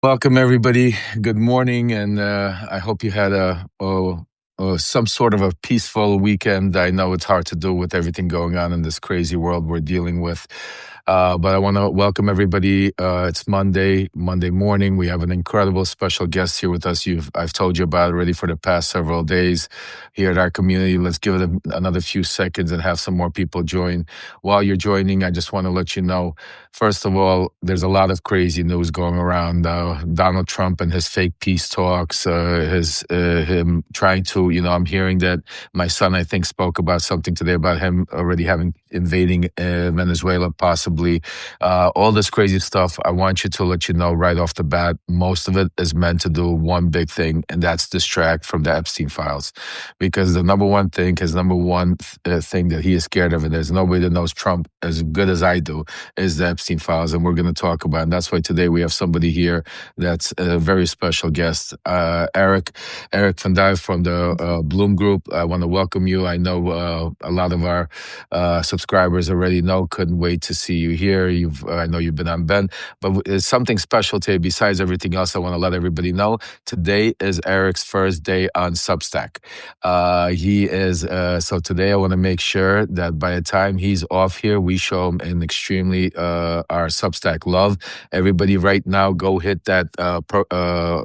Welcome, everybody. Good morning, and I hope you had some sort of a peaceful weekend. I know it's hard to do with everything going on in this crazy world we're dealing with. But I want to welcome everybody. It's Monday morning. We have an incredible special guest here with us. I've told you about already for the past several days here at our community. Let's give it another few seconds and have some more people join. While you're joining, I just want to let you know, first of all, there's a lot of crazy news going around. Donald Trump and his fake peace talks, him trying to, I'm hearing that my son, I think, spoke about something today about him already invading Venezuela, possibly. All this crazy stuff. I want to let you know right off the bat, most of it is meant to do one big thing, and that's distract from the Epstein files. Because the number one thing, his number one thing that he is scared of, and there's nobody that knows Trump as good as I do, is the Epstein files, and we're going to talk about it. And that's why today we have somebody here that's a very special guest, Arick Fudali from the Bloom Group. I want to welcome you. I know a lot of our subscribers already know. Couldn't wait to see you here. I know you've been on Ben, but it's something special today. Besides everything else, I want to let everybody know today is Arick's first day on Substack. So today I want to make sure that by the time he's off here, we show him an extremely our Substack love. Everybody right now, go hit that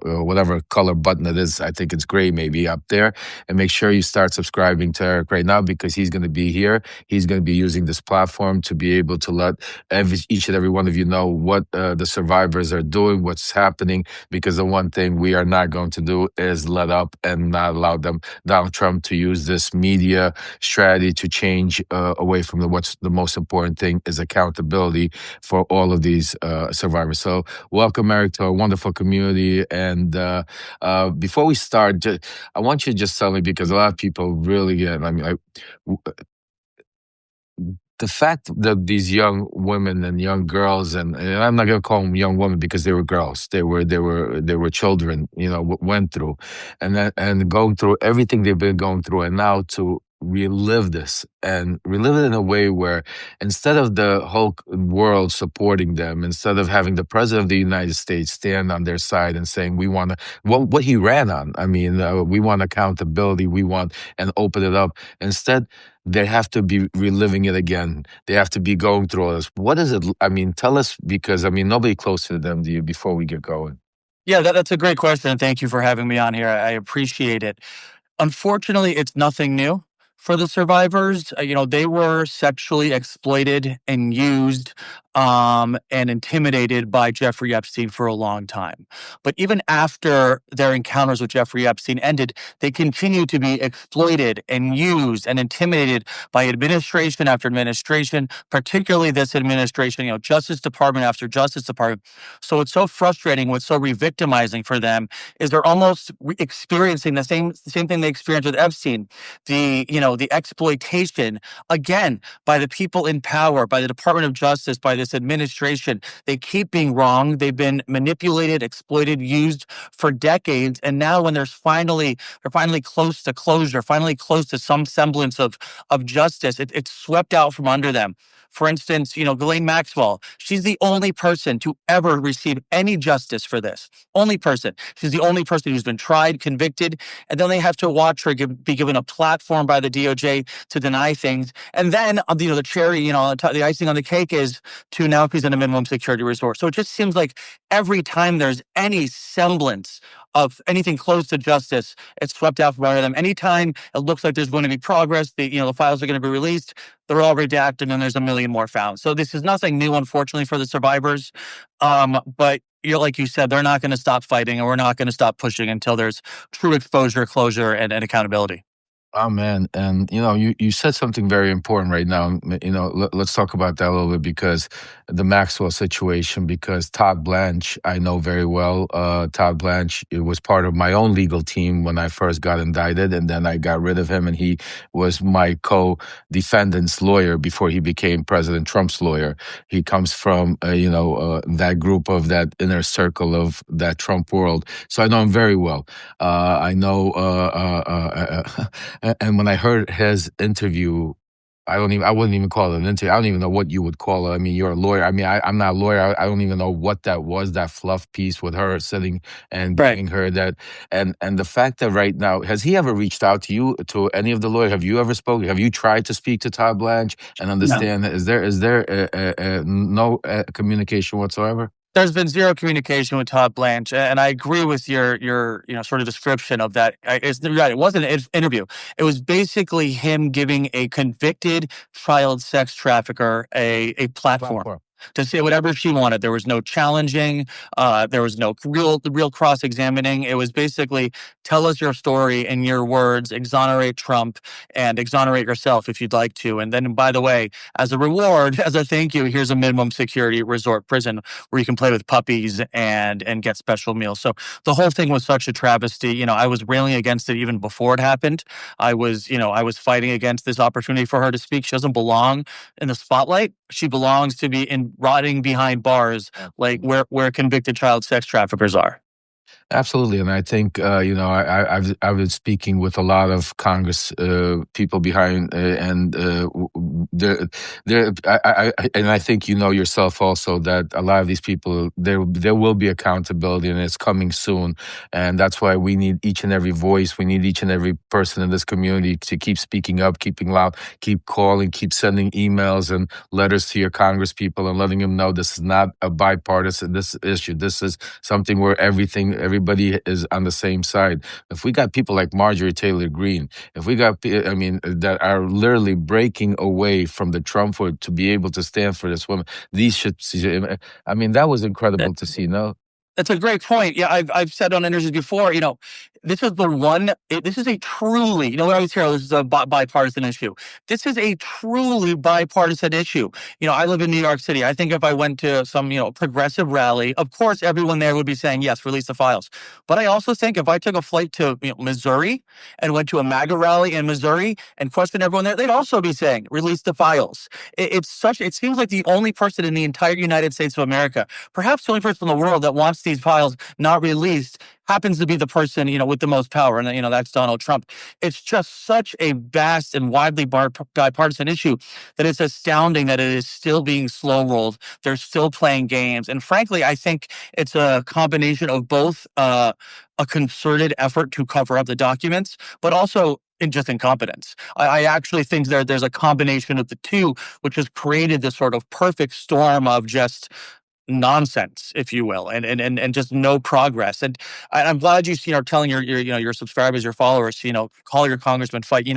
whatever color button it is. I think it's gray, maybe up there, and make sure you start subscribing to Arick right now, because he's going to be here. He's going to be using this platform to be able to let each and every one of you know what the survivors are doing, what's happening, because the one thing we are not going to do is let up and not allow Donald Trump to use this media strategy to change away from what's the most important thing is accountability for all of these survivors. So welcome, Arick, to our wonderful community. And before we start, I want you to just tell me, because a lot of people really get, the fact that these young women and young girls, and I'm not going to call them young women because they were girls, they were children, went through, and going through everything they've been going through, and now to relive this and relive it in a way where instead of the whole world supporting them, instead of having the president of the United States stand on their side and saying we want to, what he ran on, we want accountability, we want, and open it up. Instead, they have to be reliving it again. They have to be going through all this. What is it? Tell us, because nobody closer to them do you before we get going. Yeah, that's a great question. Thank you for having me on here. I appreciate it. Unfortunately, it's nothing new for the survivors. They were sexually exploited and used and intimidated by Jeffrey Epstein for a long time. But even after their encounters with Jeffrey Epstein ended, they continued to be exploited and used and intimidated by administration after administration, particularly this administration, Justice Department after Justice Department. So it's so frustrating, what's so re-victimizing for them is they're almost experiencing the same thing they experienced with Epstein, the exploitation, again, by the people in power, by the Department of Justice, by this administration. They keep being wrong. They've been manipulated, exploited, used for decades. And now when they're finally close to closure, finally close to some semblance of justice, it's swept out from under them. For instance, Ghislaine Maxwell, she's the only person to ever receive any justice for this. Only person. She's the only person who's been tried, convicted, and then they have to watch her be given a platform by the DOJ to deny things. And then, the cherry, the icing on the cake is to now she's in a minimum security resort. So it just seems like every time there's any semblance of anything close to justice, it's swept out from under them. Anytime it looks like there's going to be progress, the files are going to be released, they're all redacted, and there's a million more found. So this is nothing new, unfortunately, for the survivors. But like you said, they're not going to stop fighting, and we're not going to stop pushing until there's true exposure, closure, and accountability. Oh man, and you said something very important right now. Let's talk about that a little bit, because the Maxwell situation. Because Todd Blanche, I know very well. Todd Blanche, it was part of my own legal team when I first got indicted, and then I got rid of him, and he was my co-defendant's lawyer before he became President Trump's lawyer. He comes from that group of that inner circle of that Trump world, so I know him very well. I know. And when I heard his interview I wouldn't even call it an interview. I don't even know what you would call it. I mean, you're a lawyer. I mean, I'm not a lawyer. I don't even know what that was, that fluff piece with her sitting and Right. giving her that. And the fact that right now, has he ever reached out to you, to any of the lawyers? Have you ever spoken? Have you tried to speak to Todd Blanche and No. understand, is there no communication whatsoever? There's been zero communication with Todd Blanche, and I agree with your sort of description of that. It's right. It wasn't an interview. It was basically him giving a convicted child sex trafficker a platform Platform. to say whatever she wanted. There was no challenging. There was no real cross examining. It was basically tell us your story in your words, exonerate Trump, and exonerate yourself if you'd like to. And then, by the way, as a reward, as a thank you, here's a minimum security resort prison where you can play with puppies and get special meals. So the whole thing was such a travesty. I was railing against it even before it happened. I was fighting against this opportunity for her to speak. She doesn't belong in the spotlight. She belongs to be in rotting behind bars, like where convicted child sex traffickers are. Absolutely, and I think I've been speaking with a lot of Congress people behind, and and I think you know yourself also that a lot of these people, there will be accountability, and it's coming soon, and that's why we need each and every voice. We need each and every person in this community to keep speaking up, keeping loud, keep calling, keep sending emails and letters to your Congress people, and letting them know this is not a bipartisan this issue. This is something where everybody is on the same side. If we got people like Marjorie Taylor Greene, if we got, I mean, that are literally breaking away from the Trump vote to be able to stand for this woman, these should, I mean, that was incredible to see. No, That's a great point. Yeah, I've said on interviews before, this is the one, this is a truly, we always hear, oh, this is a bipartisan issue. This is a truly bipartisan issue. I live in New York City. I think if I went to some, progressive rally, of course, everyone there would be saying, yes, release the files. But I also think if I took a flight to Missouri and went to a MAGA rally in Missouri and questioned everyone there, they'd also be saying, release the files. It seems like the only person in the entire United States of America, perhaps the only person in the world that wants these files not released, happens to be the person, with the most power. And, that's Donald Trump. It's just such a vast and widely bipartisan issue that it's astounding that it is still being slow rolled. They're still playing games. And frankly, I think it's a combination of both a concerted effort to cover up the documents, but also in just incompetence. I actually think there's a combination of the two, which has created this sort of perfect storm of just nonsense, if you will, and just no progress. And I'm glad you are telling your subscribers, your followers, call your congressman, fight.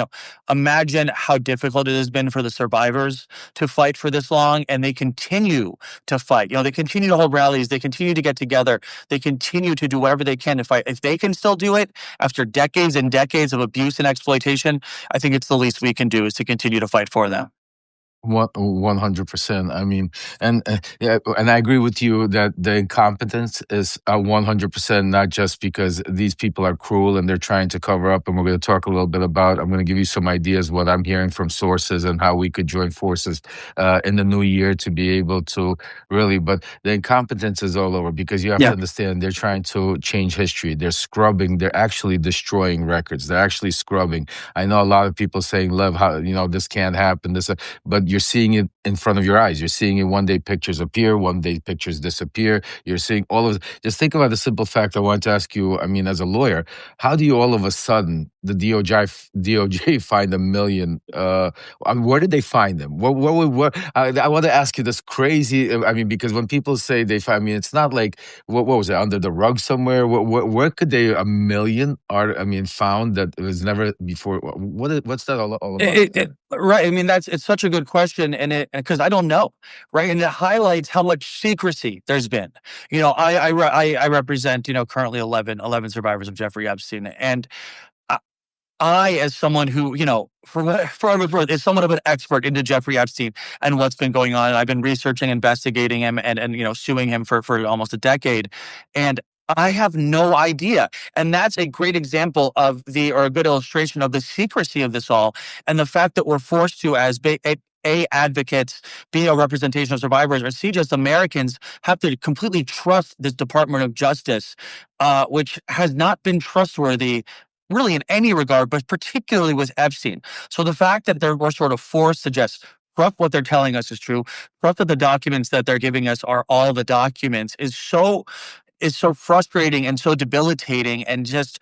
Imagine how difficult it has been for the survivors to fight for this long, and they continue to fight. They continue to hold rallies, they continue to get together, they continue to do whatever they can to fight. If they can still do it after decades and decades of abuse and exploitation, I think it's the least we can do is to continue to fight for them. 100%. I mean, yeah, and I agree with you that the incompetence is 100%, not just because these people are cruel and they're trying to cover up. And we're going to talk a little bit about. I'm going to give you some ideas what I'm hearing from sources and how we could join forces in the new year to be able to really. But the incompetence is all over because you have to Yeah. understand they're trying to change history. They're scrubbing. They're actually destroying records. They're actually scrubbing. I know a lot of people saying, "Lev, how this can't happen." But you're seeing it in front of your eyes. You're seeing it one day pictures appear, one day pictures disappear. You're seeing all of it. Just think about the simple fact I want to ask you, I mean, as a lawyer, how do you all of a sudden, the DOJ find 1 million? Where did they find them? I want to ask you this crazy, I mean, because when people say they find, I mean, it's not like, what was it, under the rug somewhere? Where could they, 1 million found that was never before? What's that all about? Right. I mean, it's such a good question, and because I don't know, right, and it highlights how much secrecy there's been. I represent currently 11 survivors of Jeffrey Epstein, and as someone who, for what it's worth, is somewhat of an expert into Jeffrey Epstein and what's been going on. I've been researching, investigating him, and suing him for almost a decade, and I have no idea. And that's a great example or a good illustration of the secrecy of this all, and the fact that we're forced to, as advocates, be a representation of survivors, or C, just Americans, have to completely trust this Department of Justice, which has not been trustworthy really in any regard, but particularly with Epstein. So the fact that we're sort of forced to just trust what they're telling us is true, trust that the documents that they're giving us are all the documents is so frustrating and so debilitating and just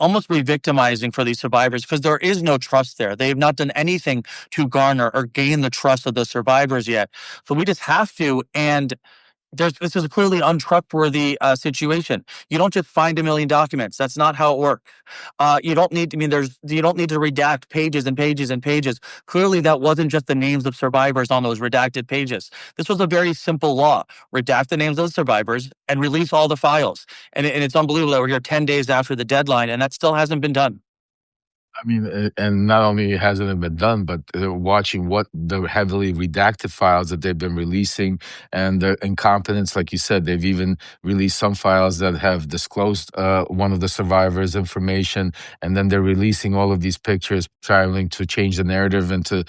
almost re-victimizing for these survivors because there is no trust there. They have not done anything to garner or gain the trust of the survivors yet. So we just have to. And this is a clearly untrustworthy situation. You don't just find a million documents. That's not how it works. You don't need. I mean, you don't need to redact pages and pages and pages. Clearly, that wasn't just the names of survivors on those redacted pages. This was a very simple law: redact the names of the survivors and release all the files. And it's unbelievable that we're here 10 days after the deadline, and that still hasn't been done. I mean, and not only hasn't it been done, but watching what the heavily redacted files that they've been releasing and the incompetence, like you said, they've even released some files that have disclosed one of the survivors' information, and then they're releasing all of these pictures, trying to change the narrative into,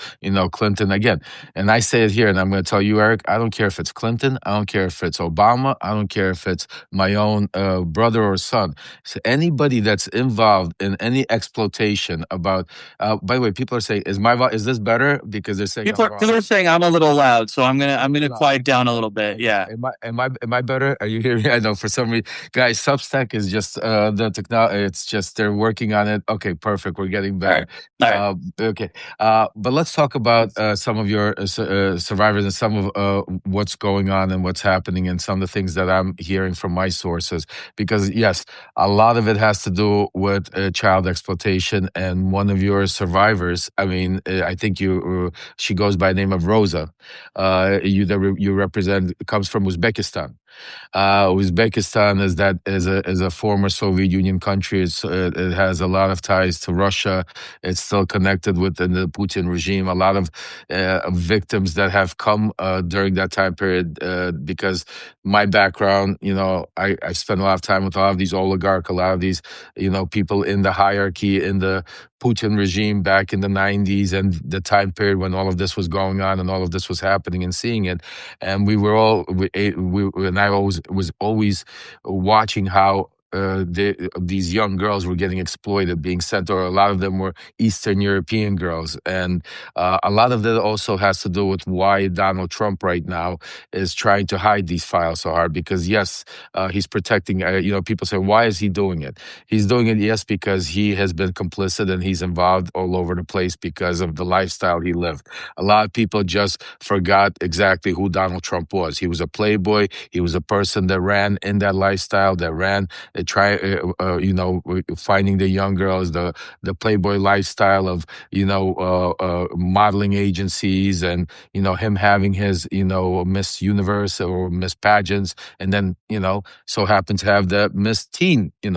Clinton again. And I say it here, and I'm going to tell you, Arick, I don't care if it's Clinton, I don't care if it's Obama, I don't care if it's my own brother or son. So anybody that's involved in any exploitation about, by the way, people are saying, is this better? Because they're saying I'm People wrong. are saying I'm a little loud, so I'm gonna No. quiet down a little bit. Yeah. Am I better? Are you hearing me? I know for some reason, guys, Substack is just the technology. It's just they're working on it. Okay, perfect. We're getting All right. better. All right. Okay, but let's talk about some of your survivors and some of what's going on and what's happening and some of the things that I'm hearing from my sources. Because yes, a lot of it has to do with child exploitation. And one of your survivors, I mean, I think she goes by the name of Rosa. You represent comes from Uzbekistan. Uzbekistan is a former Soviet Union country. It has a lot of ties to Russia. It's still connected with the Putin regime. A lot of victims that have come during that time period. Because my background, I spent a lot of time with a lot of these oligarchs, a lot of these, people in the hierarchy in the Putin regime back in the 90s and the time period when all of this was going on and all of this was happening and seeing it. And we were all, and I was always watching how these young girls were getting exploited, being sent, or a lot of them were Eastern European girls. And a lot of that also has to do with why Donald Trump right now is trying to hide these files so hard. Because yes, he's protecting, people say, why is he doing it? He's doing it, yes, because he has been complicit and he's involved all over the place because of the lifestyle he lived. A lot of people just forgot exactly who Donald Trump was. He was a playboy. He was a person that ran in that lifestyle, that ran, finding the young girls, the playboy lifestyle of, modeling agencies and, him having his, Miss Universe or Miss Pageants. And then, so happened to have the Miss Teen, it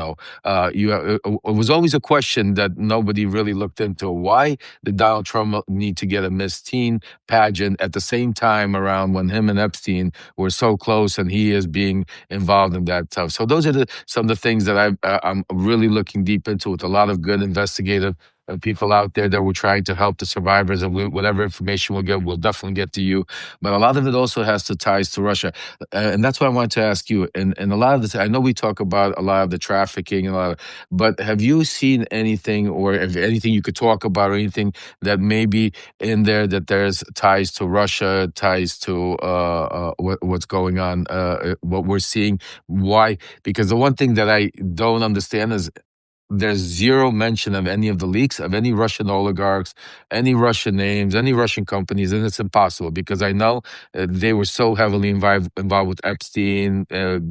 was always a question that nobody really looked into. Why did Donald Trump need to get a Miss Teen pageant at the same time around when him and Epstein were so close and he is being involved in that stuff? So those are some of the things that I'm really looking deep into with a lot of good investigative people out there that were trying to help the survivors, and whatever information we'll get, we'll definitely get to you. But a lot of it also has to ties to Russia, and that's why I wanted to ask you. And a lot of this, I know we talk about a lot of the trafficking and a lot of, but have you seen anything, or if anything you could talk about, or anything that maybe in there that there's ties to Russia, ties to what's going on, what we're seeing? Why? Because the one thing that I don't understand is there's zero mention of any of the leaks of any Russian oligarchs, any Russian names, any Russian companies, and it's impossible because I know they were so heavily involved with Epstein,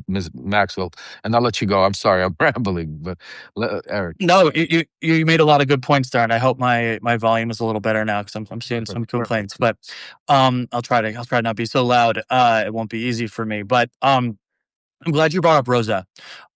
Ms. Maxwell. And I'll let you go. I'm sorry, I'm rambling, but Arick. No, you made a lot of good points there, and I hope my volume is a little better now because I'm seeing some Perfect. complaints. But I'll try to not be so loud. It won't be easy for me, but I'm glad you brought up Rosa.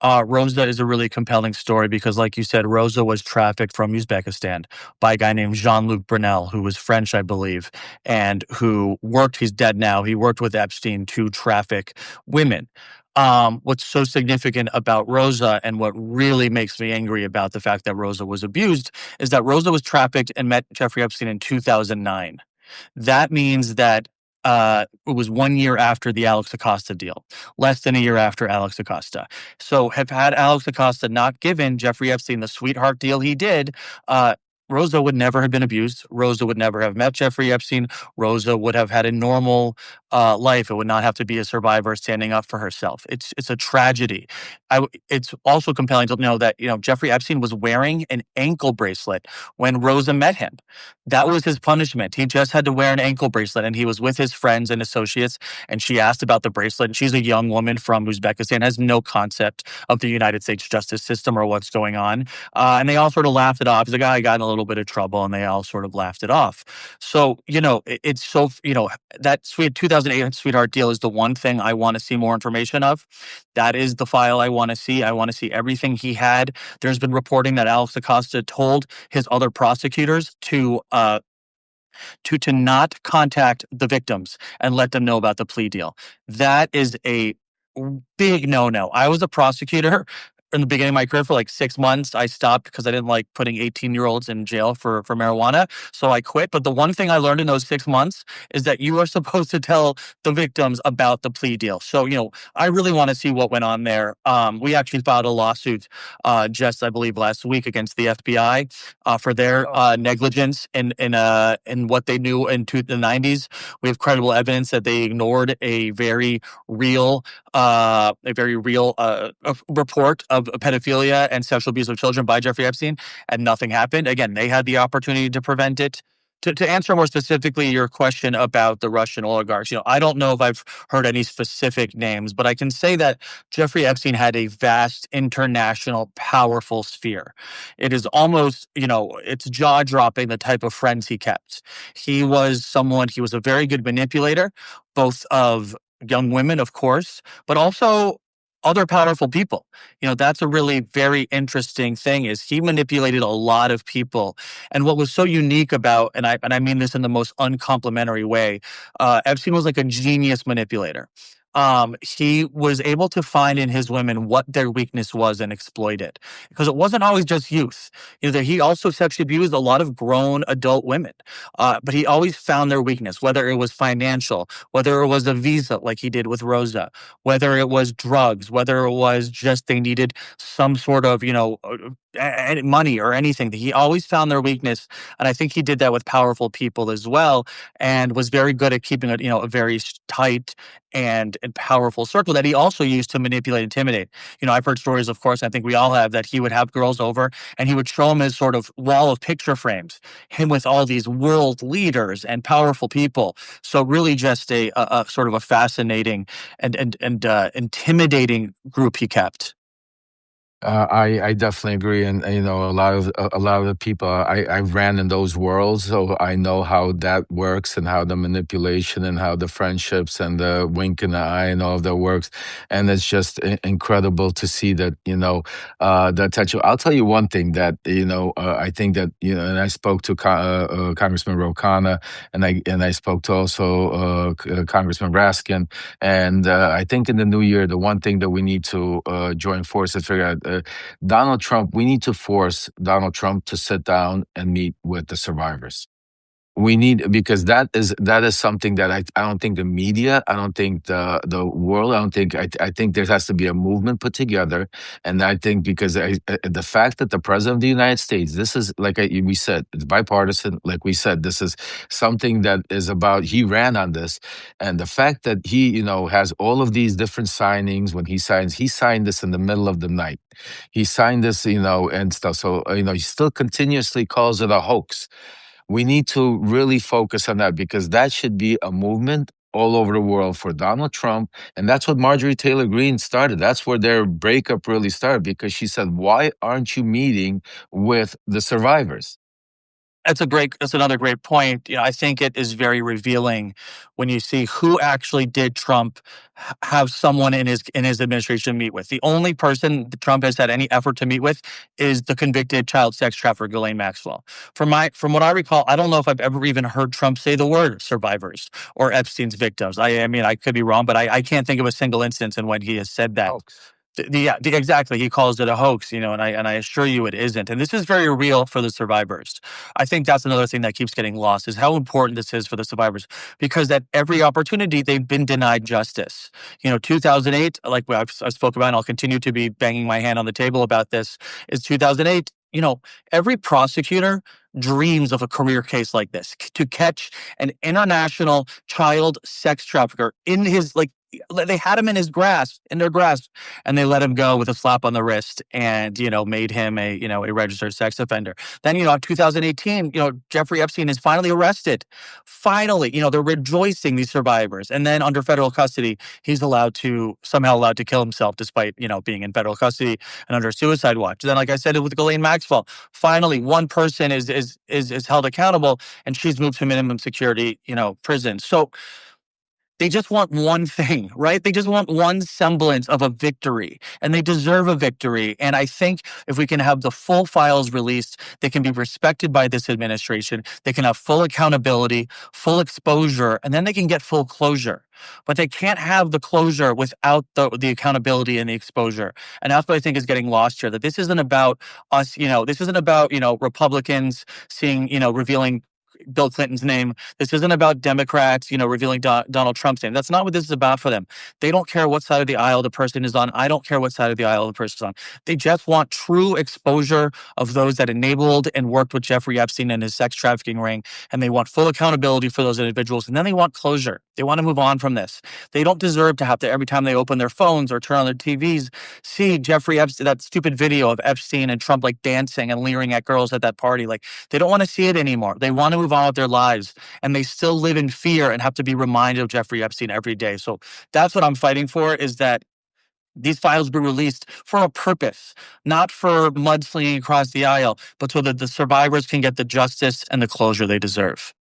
Rosa is a really compelling story because, like you said, Rosa was trafficked from Uzbekistan by a guy named Jean-Luc Brunel, who was French, I believe, and who worked, he's dead now, he worked with Epstein to traffic women. What's so significant about Rosa and what really makes me angry about the fact that Rosa was abused is that Rosa was trafficked and met Jeffrey Epstein in 2009. That means that it was 1 year after the Alex Acosta deal, less than a year after Alex Acosta. So, have had Alex Acosta not given Jeffrey Epstein the sweetheart deal he did, uh, Rosa would never have been abused. Rosa would never have met Jeffrey Epstein. Rosa would have had a normal life. It would not have to be a survivor standing up for herself. It's a tragedy. It's also compelling to know that Jeffrey Epstein was wearing an ankle bracelet when Rosa met him. That was his punishment. He just had to wear an ankle bracelet, and he was with his friends and associates. And she asked about the bracelet. And she's a young woman from Uzbekistan, has no concept of the United States justice system or what's going on. And they all sort of laughed it off. He's like, I got in a little bit of trouble, and they all sort of laughed it off. So, it's so, that sweet 2008 sweetheart deal is the one thing I want to see more information of. That is the file I want to see. I want to see everything he had. There's been reporting that Alex Acosta told his other prosecutors to not contact the victims and let them know about the plea deal. That is a big no-no. I was a prosecutor in the beginning of my career for like 6 months. I stopped because I didn't like putting 18-year-olds in jail for marijuana. So I quit. But the one thing I learned in those 6 months is that you are supposed to tell the victims about the plea deal. So, I really want to see what went on there. We actually filed a lawsuit just, I believe, last week against the FBI for their negligence in what they knew in the 90s. We have credible evidence that they ignored a very real report of pedophilia and sexual abuse of children by Jeffrey Epstein, and nothing happened. Again, they had the opportunity to prevent it. To answer more specifically your question about the Russian oligarchs, I don't know if I've heard any specific names, but I can say that Jeffrey Epstein had a vast international, powerful sphere. It is almost, it's jaw-dropping the type of friends he kept. He was a very good manipulator, both of young women, of course, but also other powerful people. That's a really very interesting thing is he manipulated a lot of people. And what was so unique about, and I mean this in the most uncomplimentary way, Epstein was like a genius manipulator. He was able to find in his women what their weakness was and exploit it, because it wasn't always just youth. He also sexually abused a lot of grown adult women, but he always found their weakness, whether it was financial, whether it was a visa like he did with Rosa, whether it was drugs, whether it was just they needed some sort of money or anything. He always found their weakness, and I think he did that with powerful people as well, and was very good at keeping a very tight and powerful circle that he also used to manipulate, intimidate. I've heard stories, of course, I think we all have, that he would have girls over and he would show them his sort of wall of picture frames, him with all these world leaders and powerful people. So really just a sort of a fascinating and intimidating group he kept. I definitely agree, and a lot of the people I ran in those worlds, so I know how that works and how the manipulation and how the friendships and the wink in the eye and all of that works, and it's just incredible to see that the attention. I'll tell you one thing that I think that and I spoke to Congressman Ro Khanna, and I spoke to also Congressman Raskin, and I think in the new year the one thing that we need to join forces figure out. Donald Trump, we need to force Donald Trump to sit down and meet with the survivors. We need, because that is something that I don't think the media, I don't think the world, I think there has to be a movement put together, and I think because the fact that the president of the United States, this is like we said, it's bipartisan. Like we said, this is something that is about, he ran on this, and the fact that he has all of these different signings. When he signed this in the middle of the night. He signed this and stuff. So he still continuously calls it a hoax. We need to really focus on that, because that should be a movement all over the world for Donald Trump. And that's what Marjorie Taylor Greene started. That's where their breakup really started, because she said, why aren't you meeting with the survivors? That's another great point. I think it is very revealing when you see who actually did Trump have someone in his administration meet with. The only person that Trump has had any effort to meet with is the convicted child sex trafficker Ghislaine Maxwell. From what I recall, I don't know if I've ever even heard Trump say the word survivors or Epstein's victims. I mean, I could be wrong, but I can't think of a single instance in when he has said that. Hoax. Exactly. He calls it a hoax, and I assure you it isn't. And this is very real for the survivors. I think that's another thing that keeps getting lost is how important this is for the survivors, because at every opportunity they've been denied justice. 2008, like I spoke about, and I'll continue to be banging my hand on the table about this, is 2008. Every prosecutor dreams of a career case like this to catch an international child sex trafficker in his they had him in their grasp, and they let him go with a slap on the wrist and, made him a registered sex offender. Then, 2018, Jeffrey Epstein is finally arrested. Finally, they're rejoicing, these survivors. And then under federal custody, he's somehow allowed to kill himself despite, being in federal custody and under suicide watch. Then, like I said, with Ghislaine Maxwell, finally one person is held accountable, and she's moved to minimum security, prison. So they just want one thing, right? They just want one semblance of a victory, and they deserve a victory. And I think if we can have the full files released, they can be respected by this administration. They can have full accountability, full exposure, and then they can get full closure. But they can't have the closure without the accountability and the exposure. And that's what I think is getting lost here, that this isn't about us, this isn't about, Republicans seeing, revealing Bill Clinton's name. This isn't about Democrats, revealing Donald Trump's name. That's not what this is about for them. They don't care what side of the aisle the person is on. I don't care what side of the aisle the person is on. They just want true exposure of those that enabled and worked with Jeffrey Epstein and his sex trafficking ring. And they want full accountability for those individuals. And then they want closure. They want to move on from this. They don't deserve to have to, every time they open their phones or turn on their TVs, see Jeffrey Epstein, that stupid video of Epstein and Trump dancing and leering at girls at that party. They don't want to see it anymore. They want to move on with their lives, and they still live in fear and have to be reminded of Jeffrey Epstein every day. So that's what I'm fighting for, is that these files be released for a purpose, not for mudslinging across the aisle, but so that the survivors can get the justice and the closure they deserve.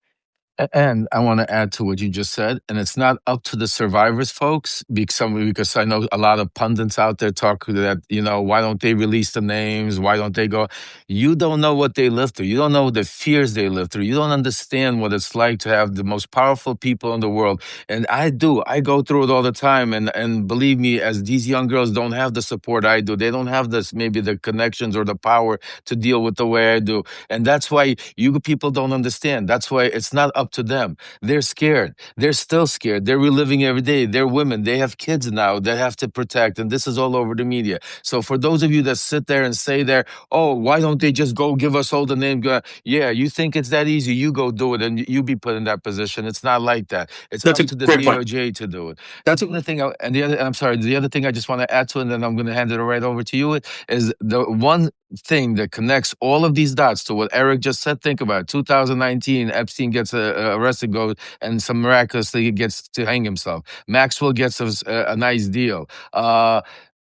And I want to add to what you just said, and it's not up to the survivors, folks, because I know a lot of pundits out there talk that, why don't they release the names? Why don't they go? You don't know what they live through. You don't know the fears they live through. You don't understand what it's like to have the most powerful people in the world. And I do. I go through it all the time. And believe me, as these young girls don't have the support I do, they don't have maybe the connections or the power to deal with the way I do. And that's why you people don't understand. That's why it's not up to them. They're scared. They're still scared. They're reliving every day. They're women. They have kids now that have to protect. And this is all over the media. So for those of you that sit there and say oh, why don't they just go give us all the name? Yeah, you think it's that easy. You go do it and you be put in that position. It's not like that. It's That's up a to the great point. DOJ to do it. That's The other thing, I'm sorry, the other thing I just want to add to it, and then I'm going to hand it right over to you, is the one thing that connects all of these dots to what Arick just said. Think about it. 2019, Epstein gets arrested, goes, and some miraculously gets to hang himself. Maxwell gets a nice deal.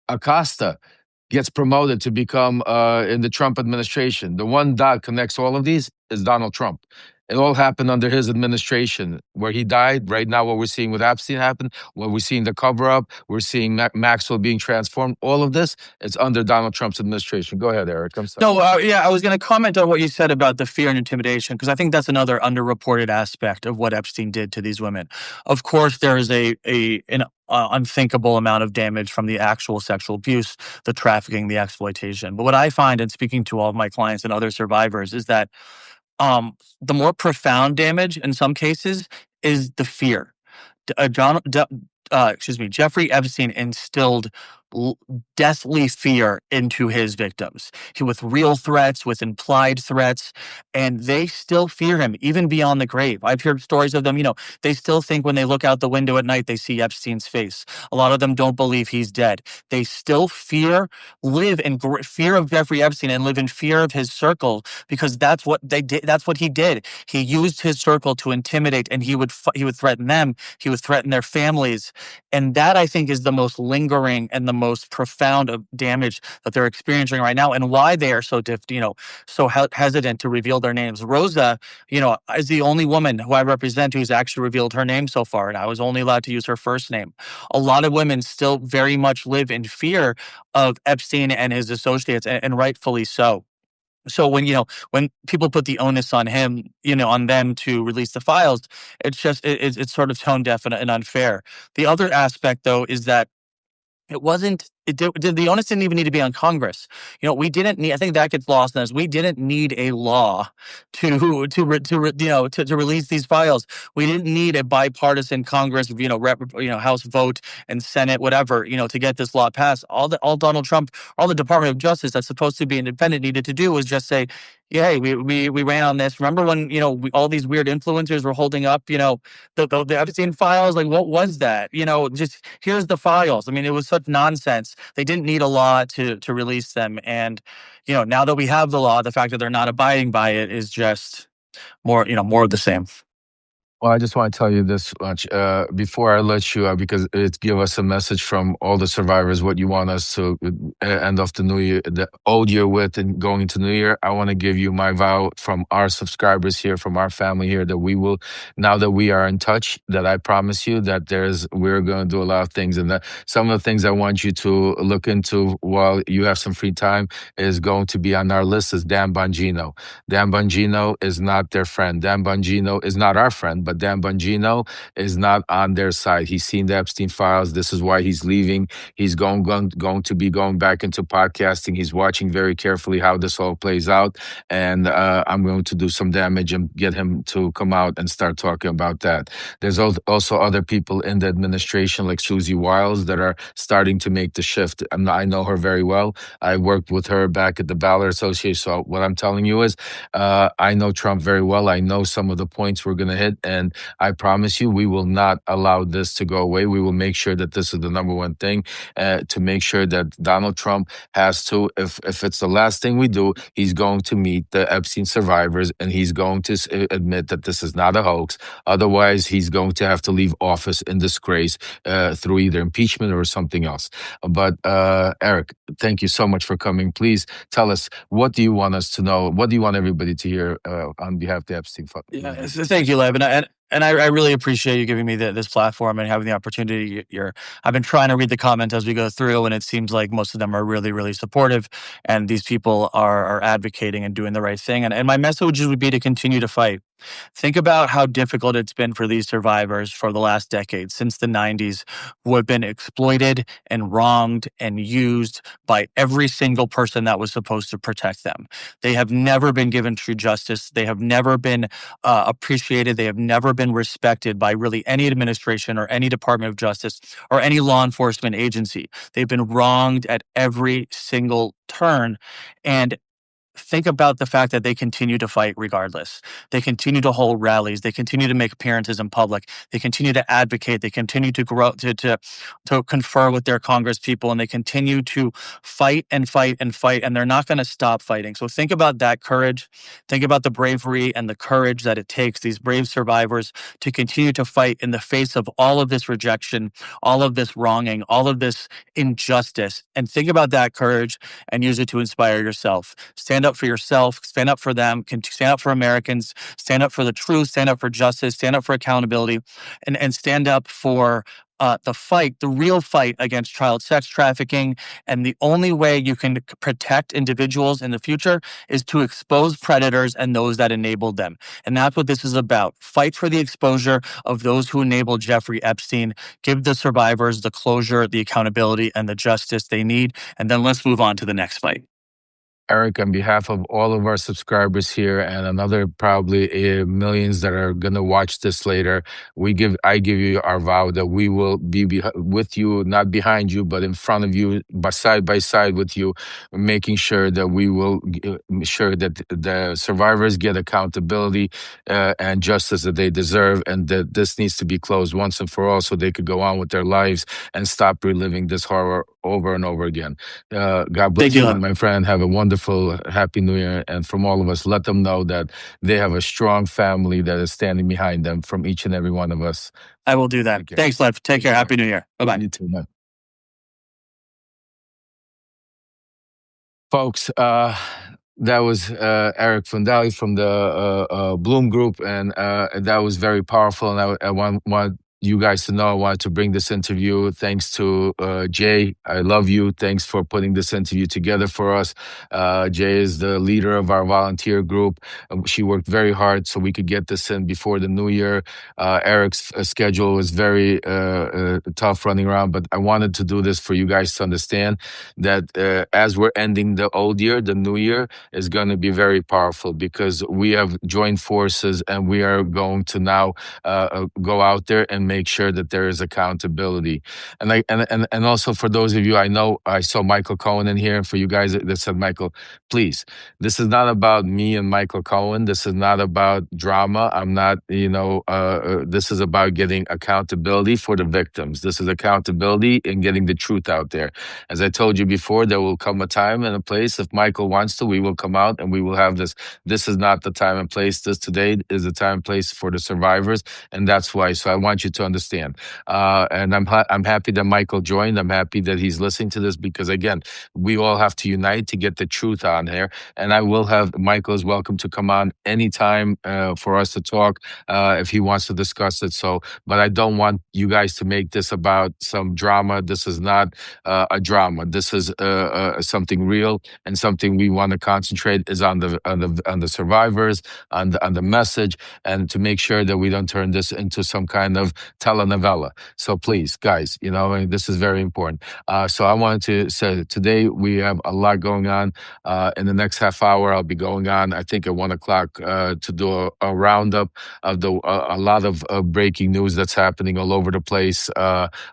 Acosta gets promoted to become in the Trump administration. The one dot connects all of these is Donald Trump. It all happened under his administration, where he died. Right now, what we're seeing with Epstein happen, what we're seeing the cover-up, we're seeing Maxwell being transformed. All of this, it's under Donald Trump's administration. Go ahead, Arick. I'm sorry. No, I was going to comment on what you said about the fear and intimidation, because I think that's another underreported aspect of what Epstein did to these women. Of course, there is an unthinkable amount of damage from the actual sexual abuse, the trafficking, the exploitation. But what I find in speaking to all of my clients and other survivors is that the more profound damage in some cases is the fear. Jeffrey Epstein instilled deathly fear into his victims. With real threats, with implied threats, and they still fear him, even beyond the grave. I've heard stories of them, they still think when they look out the window at night, they see Epstein's face. A lot of them don't believe he's dead. They still live in fear of Jeffrey Epstein and live in fear of his circle, because that's what they did. That's what he did. He used his circle to intimidate, and he would threaten them. He would threaten their families. And that, I think, is the most lingering and the most profound of damage that they're experiencing right now, and why they are so hesitant to reveal their names. Rosa, is the only woman who I represent who's actually revealed her name so far, and I was only allowed to use her first name. A lot of women still very much live in fear of Epstein and his associates, and rightfully so. So when people put the onus on him, on them to release the files, it's sort of tone deaf and unfair. The other aspect, though, is that it wasn't The onus didn't even need to be on Congress. We didn't need. I think that gets lost in this. We didn't need a law to release these files. We didn't need a bipartisan Congress, House vote and Senate, whatever, to get this law passed. All Donald Trump, all the Department of Justice that's supposed to be independent needed to do was just say, yeah, hey, we ran on this. Remember when all these weird influencers were holding up the Epstein files? Like, what was that? Just here's the files. I mean, it was such nonsense. They didn't need a law to release them. And now that we have the law, the fact that they're not abiding by it is just more of the same. Well, I just want to tell you this much before I let you, because it give us a message from all the survivors what you want us to end off the new year, the old year with, and going into New Year. I want to give you my vow from our subscribers here, from our family here, that we will, now that we are in touch, that I promise you that we're going to do a lot of things, and that some of the things I want you to look into while you have some free time is going to be on our list is Dan Bongino. Dan Bongino is not their friend. Dan Bongino is not our friend, but Dan Bongino is not on their side. He's seen the Epstein files. This is why he's leaving. He's going to be going back into podcasting. He's watching very carefully how this all plays out. And I'm going to do some damage and get him to come out and start talking about that. There's also other people in the administration like Susie Wiles that are starting to make the shift. I know her very well. I worked with her back at the Ballot Association. So what I'm telling you is I know Trump very well. I know some of the points we're going to hit. And I promise you, we will not allow this to go away. We will make sure that this is the number one thing to make sure that Donald Trump has to, if it's the last thing we do, he's going to meet the Epstein survivors and he's going to admit that this is not a hoax. Otherwise, he's going to have to leave office in disgrace through either impeachment or something else. But Arick, thank you so much for coming. Please tell us, what do you want us to know? What do you want everybody to hear on behalf of the Epstein? Yeah, thank you, Lev, and I really appreciate you giving me this platform and having the opportunity. I've been trying to read the comments as we go through, and it seems like most of them are really, really supportive, and these people are advocating and doing the right thing. And my message would be to continue to fight. Think about how difficult it's been for these survivors for the last decade, since the 90s, who have been exploited and wronged and used by every single person that was supposed to protect them. They have never been given true justice. They have never been appreciated. They have never been respected by really any administration or any Department of Justice or any law enforcement agency. They've been wronged at every single turn. And think about the fact that they continue to fight regardless. They continue to hold rallies. They continue to make appearances in public. They continue to advocate. They continue to grow, to confer with their Congress people, and they continue to fight and fight and fight, and they're not going to stop fighting. So think about that courage. Think about the bravery and the courage that it takes, these brave survivors, to continue to fight in the face of all of this rejection, all of this wronging, all of this injustice. And think about that courage and use it to inspire yourself. Stand up for yourself, stand up for them, stand up for Americans, stand up for the truth, stand up for justice, stand up for accountability, and stand up for the real fight against child sex trafficking. And the only way you can protect individuals in the future is to expose predators and those that enabled them. And that's what this is about. Fight for the exposure of those who enabled Jeffrey Epstein. Give the survivors the closure, the accountability, and the justice they need. And then let's move on to the next fight. Arick, on behalf of all of our subscribers here and another probably millions that are going to watch this later, I give you our vow that we will be with you, not behind you, but in front of you, side by side with you, making sure that we will sure that the survivors get accountability and justice that they deserve, and that this needs to be closed once and for all so they could go on with their lives and stop reliving this horror over and over again. God bless you, my friend. Have a wonderful, happy New Year. And from all of us, let them know that they have a strong family that is standing behind them from each and every one of us. I will do that. Thanks, Lev. Take care. Happy New Year. Bye-bye. You too, man. Folks, that was Arick Fudali from the Bloom Group, and that was very powerful. And I want you guys to know I wanted to bring this interview. Thanks to Jay. I love you. Thanks for putting this interview together for us. Jay is the leader of our volunteer group. She worked very hard so we could get this in before the new year. Arick's schedule was very tough running around, but I wanted to do this for you guys to understand that as we're ending the old year, the new year is going to be very powerful because we have joined forces and we are going to now go out there and make sure that there is accountability. And also for those of you, I know I saw Michael Cohen in here. For you guys that said, Michael, please, this is not about me and Michael Cohen. This is not about drama. I'm not, this is about getting accountability for the victims. This is accountability in getting the truth out there. As I told you before, there will come a time and a place. If Michael wants to, we will come out and we will have this. This is not the time and place. This today is the time and place for the survivors, and that's why. So I want you to understand. And I'm happy that Michael joined. I'm happy that he's listening to this because again, we all have to unite to get the truth on here. And I will have Michael is welcome to come on anytime for us to talk if he wants to discuss it. So, but I don't want you guys to make this about some drama. This is not a drama. This is something real and something we want to concentrate is on the survivors, on the message, and to make sure that we don't turn this into some kind of telenovela. So please, guys, this is very important. So I wanted to say today we have a lot going on. In the next half hour, I'll be going on, I think at 1:00 to do a roundup of a lot of breaking news that's happening all over the place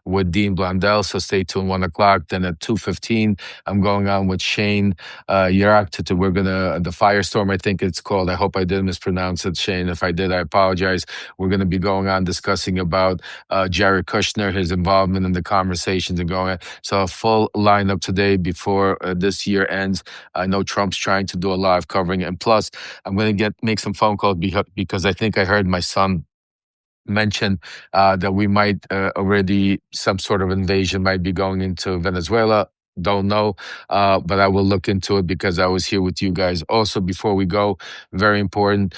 with Dean Blundell. So stay tuned 1:00. Then at 2:15, I'm going on with Shane Yarak. We're gonna the Firestorm, I think it's called. I hope I didn't mispronounce it, Shane. If I did, I apologize. We're gonna be going on discussing about Jared Kushner, his involvement in the conversations and going on. So a full lineup today before this year ends. I know Trump's trying to do a lot of covering, and plus, I'm gonna make some phone calls because I think I heard my son mention that we might already some sort of invasion might be going into Venezuela. Don't know, but I will look into it because I was here with you guys. Also, before we go, very important,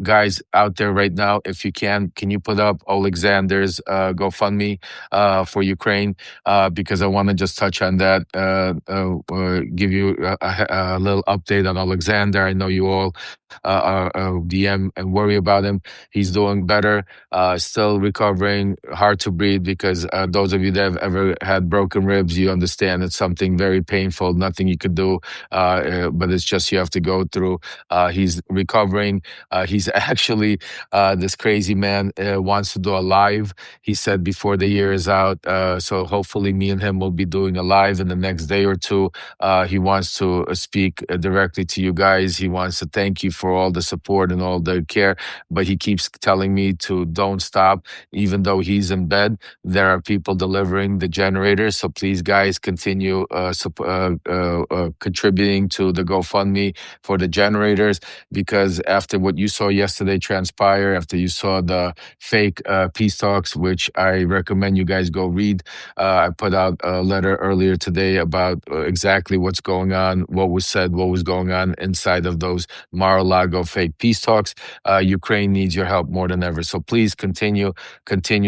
guys out there right now, if you can you put up Alexander's GoFundMe for Ukraine? Because I want to just touch on that, give you a little update on Alexander. I know you all DM and worry about him. He's doing better, still recovering, hard to breathe because those of you that have ever had broken ribs, you understand it's something very painful, nothing you could do, but it's just you have to go through. He's recovering. He's actually, this crazy man wants to do a live. He said before the year is out, so hopefully me and him will be doing a live in the next day or two. He wants to speak directly to you guys. He wants to thank you for all the support and all the care, but he keeps telling me to don't stop. Even though he's in bed, there are people delivering the generators. So please, guys, continue contributing to the GoFundMe for the generators, because after what you saw yesterday transpire, after you saw the fake peace talks, which I recommend you guys go read. I put out a letter earlier today about exactly what's going on, what was said, what was going on inside of those Mar-a-Lago fake peace talks. Ukraine needs your help more than ever. So please continue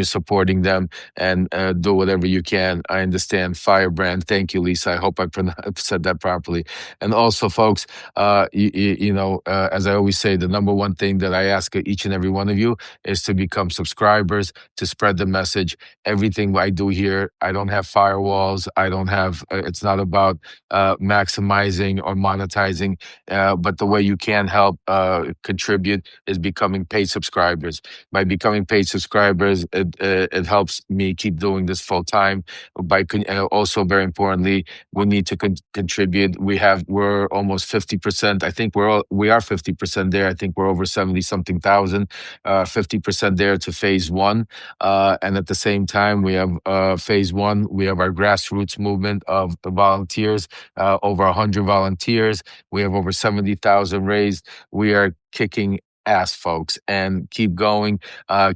supporting them and do whatever you can. I understand. Firebrand. Thank you, Lisa. I hope I said that properly. And also, folks, as I always say, the number one thing that I ask each and every one of you is to become subscribers, to spread the message. Everything I do here, I don't have firewalls. I don't have, it's not about maximizing or monetizing, but the way you can help contribute is becoming paid subscribers. By becoming paid subscribers, it helps me keep doing this full time. Also, very importantly, we need to contribute. We're almost 50%. I think we are 50% there. I think we're over 70 something thousand, 50% there to phase one. And at the same time, we have phase one. We have our grassroots movement of the volunteers, over 100 volunteers. We have over 70,000 raised. We are kicking ass, folks, and keep going,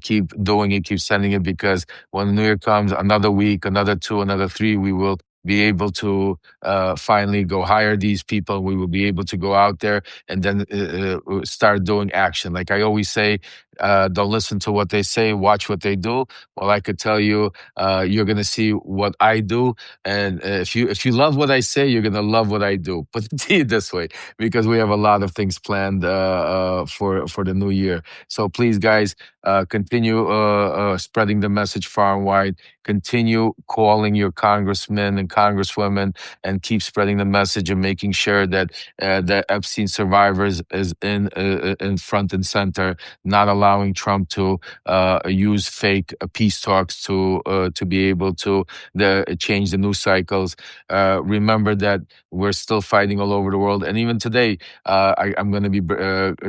keep doing it, keep sending it, because when the new year comes, another week, another two, another three, we will be able to finally go hire these people. We will be able to go out there and then start doing action. Like I always say, don't listen to what they say, watch what they do. Well, I could tell you, you're going to see what I do. And if you love what I say, you're going to love what I do. Put it to you this way, because we have a lot of things planned for the new year. So please, guys, continue spreading the message far and wide. Continue calling your congressmen and congresswomen, and keep spreading the message and making sure that the Epstein survivors is in front and center, not allowing Trump to use fake peace talks to be able to change the news cycles. Remember that we're still fighting all over the world, and even today, I'm going to be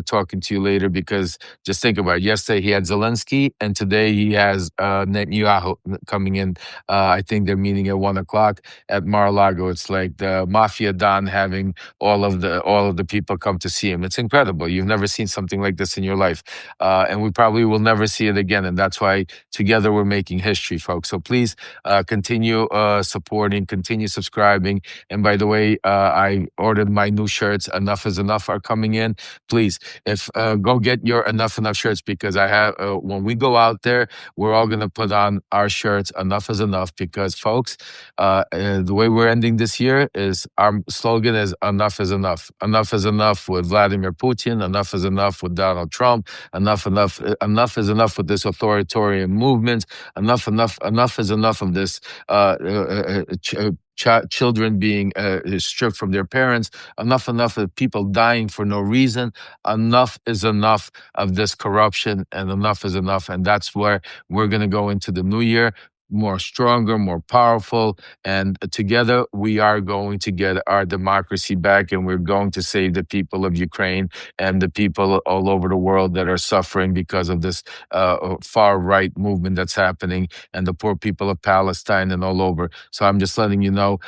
talking to you later, because just think about it. Yesterday he had Zelensky, and today he has Netanyahu coming in. I think they're meeting at 1 o'clock at Mar-a-Lago. It's like the mafia don having all of the people come to see him. It's incredible. You've never seen something like this in your life, and we probably will never see it again. And that's why together we're making history, folks. So please continue supporting, continue subscribing. And by the way, I ordered my new shirts. Enough is enough are coming in. Please, if go get your enough shirts, because I have when we go out there, we're all gonna put on our shirts. Enough is enough, because folks, the way we're ending this year is our slogan is enough is enough. Enough is enough with Vladimir Putin. Enough is enough with Donald Trump. Enough is enough with this authoritarian movement. Enough is enough of this children being stripped from their parents. Enough of people dying for no reason. Enough is enough of this corruption, and enough is enough. And that's where we're going to go into the new year more stronger, more powerful, and together we are going to get our democracy back, and we're going to save the people of Ukraine and the people all over the world that are suffering because of this far right movement that's happening, and the poor people of Palestine and all over. So I'm just letting you know,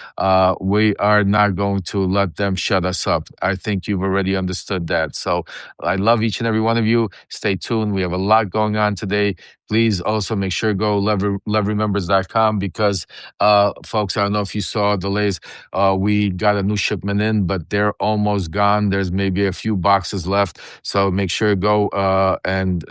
we are not going to let them shut us up. I think you've already understood that. So I love each and every one of you. Stay tuned. We have a lot going on today. Please also make sure to go LevRemembers.com, because, folks, I don't know if you saw delays. We got a new shipment in, but they're almost gone. There's maybe a few boxes left. So make sure to go and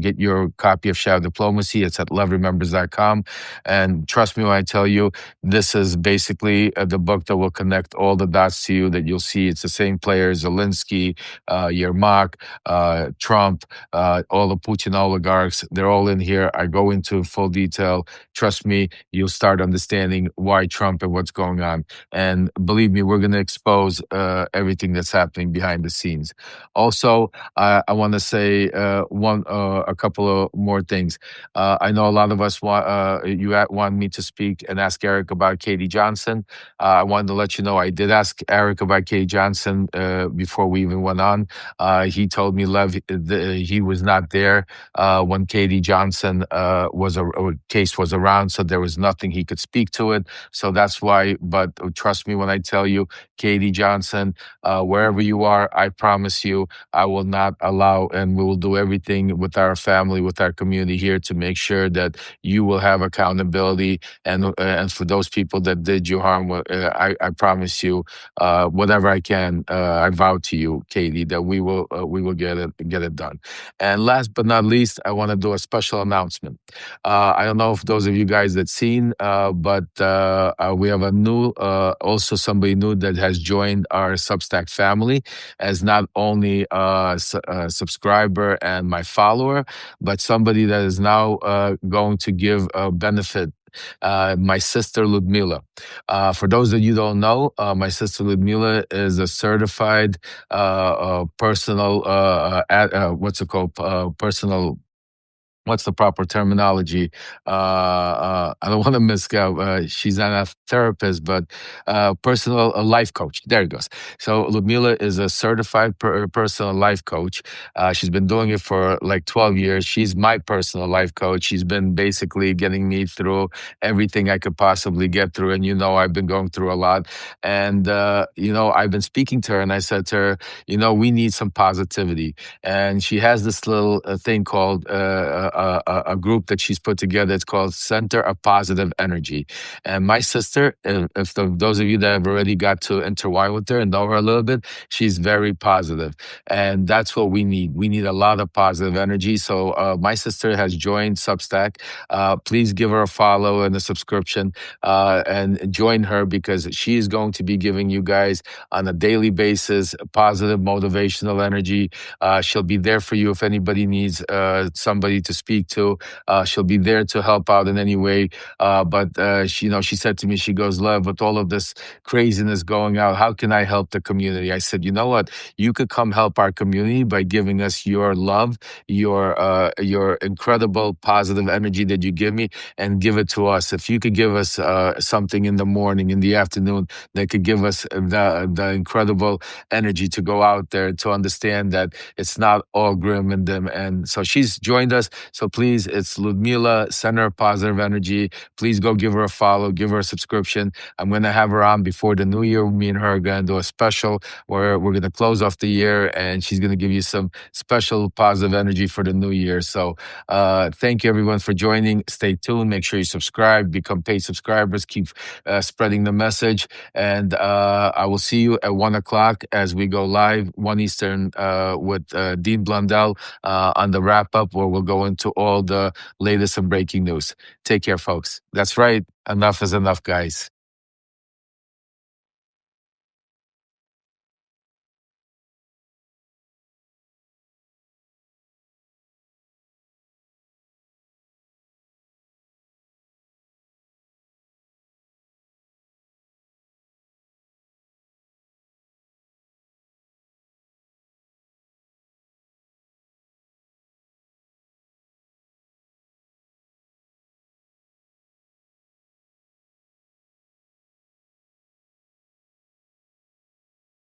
get your copy of Shadow Diplomacy. It's at LevRemembers.com. And trust me when I tell you, this is basically the book that will connect all the dots to you that you'll see. It's the same players: Zelensky, Yermak, Trump, all the Putin oligarchs. They're all in here. I go into full detail. Trust me, you'll start understanding why Trump and what's going on. And believe me, we're going to expose everything that's happening behind the scenes. Also, I want to say a couple of more things. I know a lot of us want me to speak and ask Arick about Katie Johnson. I wanted to let you know I did ask Arick about Katie Johnson before we even went on. He told me, Lev, he was not there when Katie Johnson case was around, so there was nothing he could speak to it. So that's why. But trust me when I tell you, Katie Johnson, wherever you are, I promise you, I will not allow, and we will do everything with our family, with our community here, to make sure that you will have accountability. And for those people that did you harm, I promise you, whatever I can, I vow to you, Katie, that we will get it done. And last but not least, I want to do a special announcement. I don't know if those of you guys that seen, but we have a new, also somebody new that has joined our Substack family as not only a subscriber and my follower, but somebody that is now going to give a benefit. My sister Ludmila. For those of you who don't know, my sister Ludmila is a certified personal, what's it called? Personal. What's the proper terminology? I don't want to misgo. She's not a therapist, but personal life coach. There it goes. So Ludmila is a certified personal life coach. She's been doing it for like 12 years. She's my personal life coach. She's been basically getting me through everything I could possibly get through. And I've been going through a lot. And I've been speaking to her, and I said to her, we need some positivity. And she has this little thing called a group that she's put together. It's called Center of Positive Energy. And my sister, if those of you that have already got to intertwine with her and know her a little bit, she's very positive, and that's what we need. We need a lot of positive energy. So my sister has joined Substack. Please give her a follow and a subscription, and join her, because she is going to be giving you guys on a daily basis positive motivational energy. She'll be there for you if anybody needs somebody to speak to. She'll be there to help out in any way. But she said to me, she goes, Lev, with all of this craziness going out, how can I help the community? I said, you know what? You could come help our community by giving us your love, your incredible positive energy that you give me, and give it to us. If you could give us something in the morning, in the afternoon, that could give us the incredible energy to go out there, to understand that it's not all grim and dim. And so she's joined us. So please, it's Ludmila, Center of Positive Energy. Please go give her a follow, give her a subscription. I'm going to have her on before the new year. Me and her are going to do a special where we're going to close off the year, and she's going to give you some special positive energy for the new year. So thank you, everyone, for joining. Stay tuned. Make sure you subscribe, become paid subscribers, keep spreading the message. And I will see you at 1 o'clock as we go live, 1 Eastern, with Dean Blundell on the wrap up, where we'll go into all the latest and breaking news. Take care, folks. That's right. Enough is enough, guys.